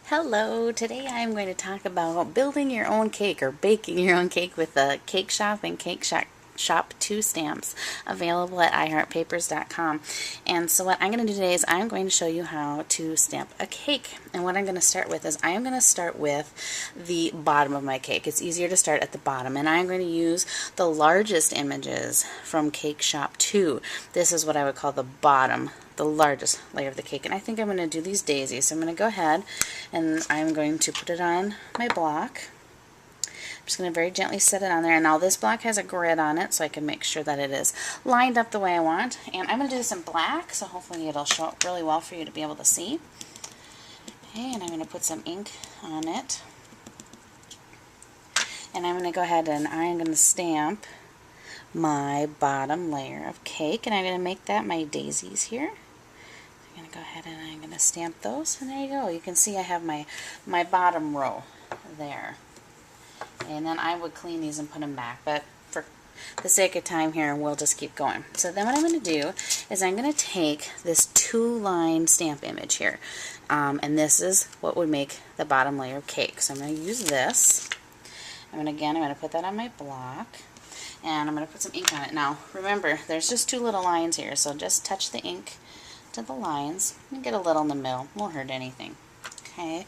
Hello, today I'm going to talk about building your own cake or baking your own cake with the Cake Shop and Shop 2 stamps available at iHeartPapers.com. And so what I'm going to do today is I'm going to show you how to stamp a cake. And what I'm going to start with is I am going to start with the bottom of my cake. It's easier to start at the bottom, and I'm going to use the largest images from Cake Shop 2. This is what I would call the bottom, the largest layer of the cake. And I think I'm going to do these daisies. So I'm going to go ahead and I'm going to put it on my block. I'm just going to very gently set it on there. And now this block has a grid on it, so I can make sure that it is lined up the way I want. And I'm going to do this in black, so hopefully it'll show up really well for you to be able to see. Okay, and I'm going to put some ink on it. And I'm going to go ahead and I'm going to stamp my bottom layer of cake, and I'm going to make that my daisies here. I'm going to go ahead and I'm going to stamp those, and there you go. You can see I have my bottom row there. And then I would clean these and put them back, but for the sake of time here, we'll just keep going. So then what I'm going to do is I'm going to take this 2-line stamp image here, and this is what would make the bottom layer of cake. So I'm going to use this. I'm going to put that on my block, and I'm going to put some ink on it. Now remember, there's just 2 little lines here, so just touch the ink to the lines and get a little in the middle. Won't hurt anything. Okay.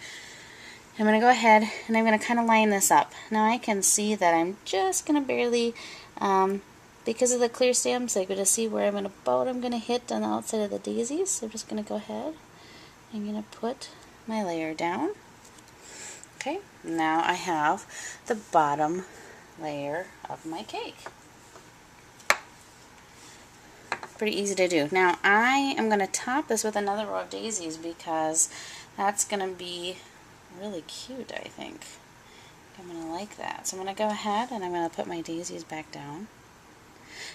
I'm going to go ahead and I'm going to kind of line this up. Now I can see that I'm just going to barely, because of the clear stamps, I'm going to see where I'm going to hit on the outside of the daisies. So I'm just going to go ahead. I'm going to put my layer down. Okay, now I have the bottom layer of my cake. Pretty easy to do. Now I am going to top this with another row of daisies because that's going to be really cute, I think. I'm going to like that. So I'm going to go ahead and I'm going to put my daisies back down.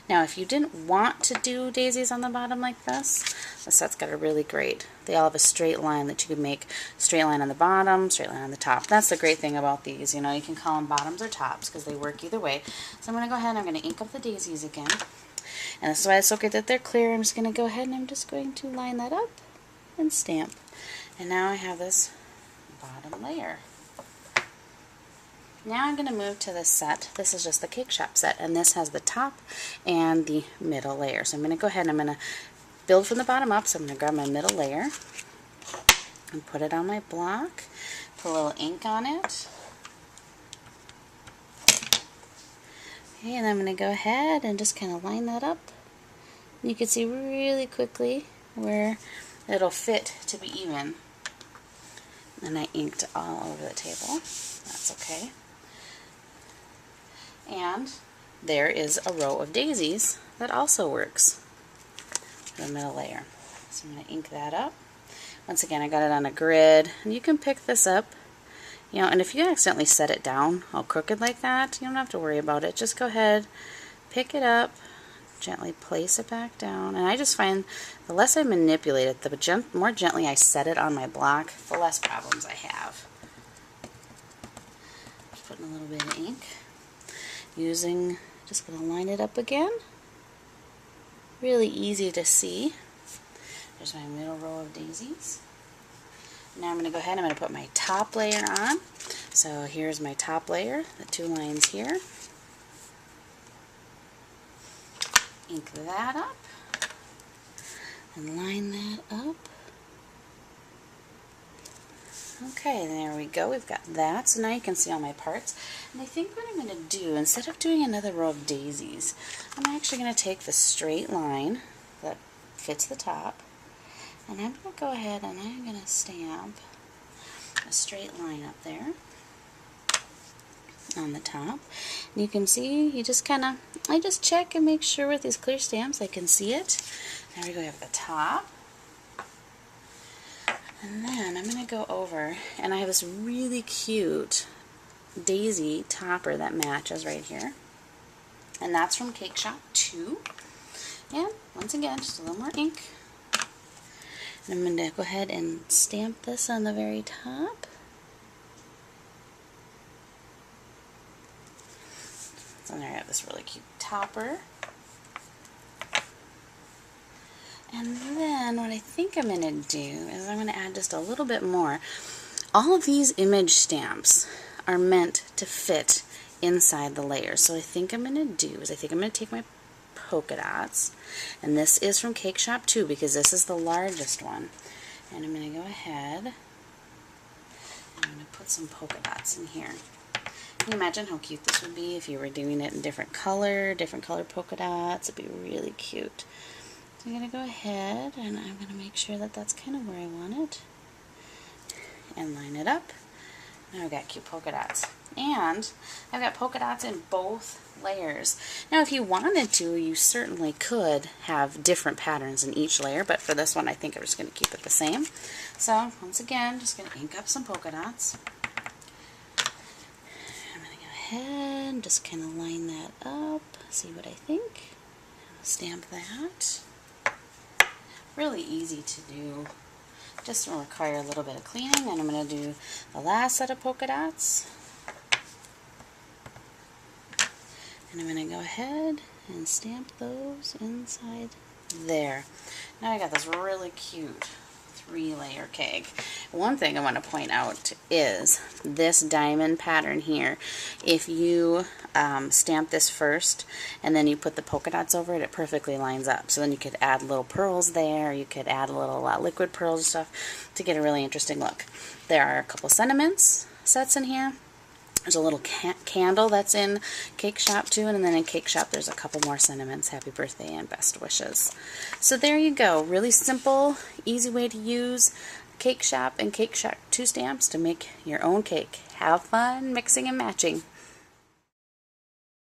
Now if you didn't want to do daisies on the bottom like this set's got a really great, they all have a straight line that you can make straight line on the bottom, straight line on the top. That's the great thing about these, you know, you can call them bottoms or tops because they work either way. So I'm going to go ahead and I'm going to ink up the daisies again. And this is why it's so great that they're clear. I'm just going to go ahead and I'm just going to line that up and stamp. And now I have this bottom layer. Now I'm going to move to this set. This is just the Cake Shop set, and this has the top and the middle layer. So I'm going to go ahead and I'm going to build from the bottom up. So I'm going to grab my middle layer and put it on my block, put a little ink on it. Okay, and I'm going to go ahead and just kind of line that up. And you can see really quickly where it'll fit to be even. And I inked all over the table. That's okay. And there is a row of daisies that also works for the middle layer. So I'm going to ink that up. Once again, I got it on a grid, and you can pick this up, you know, and if you accidentally set it down all crooked like that, you don't have to worry about it. Just go ahead, pick it up, gently place it back down, and I just find the less I manipulate it, the more gently I set it on my block, the less problems I have. Just putting a little bit of ink. Just going to line it up again. Really easy to see. There's my middle row of daisies. Now I'm going to go ahead and I'm going to put my top layer on. So here's my top layer, the 2 lines here. Ink that up and line that up. Okay, there we go. We've got that. So now you can see all my parts. And I think what I'm going to do, instead of doing another row of daisies, I'm actually going to take the straight line that fits the top, and I'm going to go ahead and I'm going to stamp a straight line up there on the top. And you can see, I just check and make sure with these clear stamps I can see it. There we go, we have the top. And then I'm going to go over, and I have this really cute daisy topper that matches right here. And that's from Cake Shop 2. And once again, just a little more ink. And I'm going to go ahead and stamp this on the very top. So there I have this really cute topper. And then what I think I'm going to do is I'm going to add just a little bit more. All of these image stamps are meant to fit inside the layers. So I think I'm going to do is I think I'm going to take my polka dots, and this is from Cake Shop too because this is the largest one, and I'm going to go ahead and I'm going to put some polka dots in here. Can you imagine how cute this would be if you were doing it in different color polka dots? It'd be really cute. So I'm going to go ahead and I'm going to make sure that that's kind of where I want it and line it up. Now I've got cute polka dots. And I've got polka dots in both layers. Now if you wanted to, you certainly could have different patterns in each layer, but for this one I think I'm just going to keep it the same. So once again, just going to ink up some polka dots. I'm going to go ahead and just kind of line that up, see what I think. Stamp that. Really easy to do. Just will require a little bit of cleaning, and I'm going to do the last set of polka dots. And I'm going to go ahead and stamp those inside there. Now I got this really cute 3-layer cake. One thing I want to point out is this diamond pattern here. If you stamp this first and then you put the polka dots over it, it perfectly lines up. So then you could add little pearls there, you could add a little liquid pearls and stuff to get a really interesting look. There are a couple sentiments sets in here. There's a little candle that's in Cake Shop too, and then in Cake Shop there's a couple more sentiments, happy birthday and best wishes. So there you go, really simple, easy way to use Cake Shop and Cake Shop 2 stamps to make your own cake. Have fun mixing and matching.